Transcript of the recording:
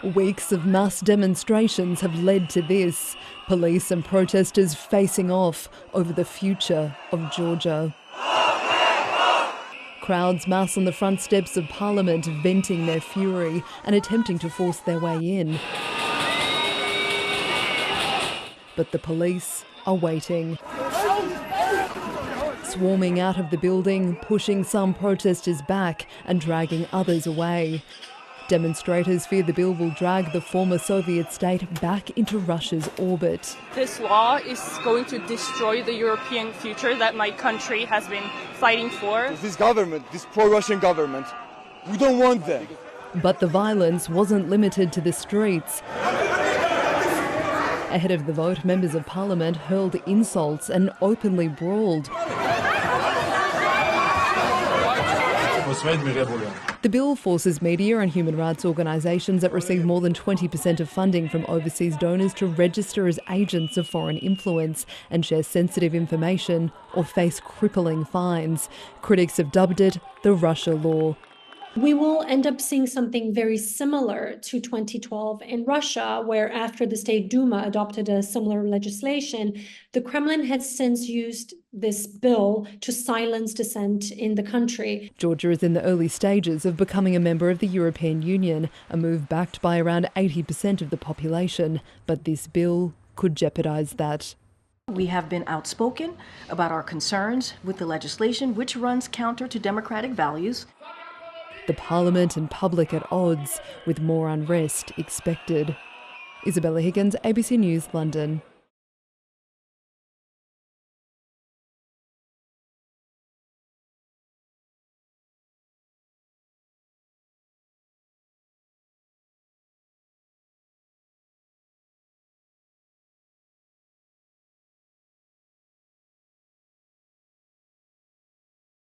Weeks of mass demonstrations have led to this. Police and protesters facing off over the future of Georgia. Crowds mass on the front steps of Parliament, venting their fury and attempting to force their way in. But the police are waiting. Swarming out of the building, pushing some protesters back and dragging others away. Demonstrators fear the bill will drag the former Soviet state back into Russia's orbit. This law is going to destroy the European future that my country has been fighting for. This government, this pro-Russian government, we don't want them. But the violence wasn't limited to the streets. Ahead of the vote, members of parliament hurled insults and openly brawled. The bill forces media and human rights organisations that receive more than 20% of funding from overseas donors to register as agents of foreign influence and share sensitive information or face crippling fines. Critics have dubbed it the Russia law. We will end up seeing something very similar to 2012 in Russia, where after the State Duma adopted a similar legislation, the Kremlin has since used this bill to silence dissent in the country. Georgia is in the early stages of becoming a member of the European Union, a move backed by around 80% of the population. But this bill could jeopardise that. We have been outspoken about our concerns with the legislation, which runs counter to democratic values. The parliament and public at odds, with more unrest expected. Isabella Higgins, ABC News, London.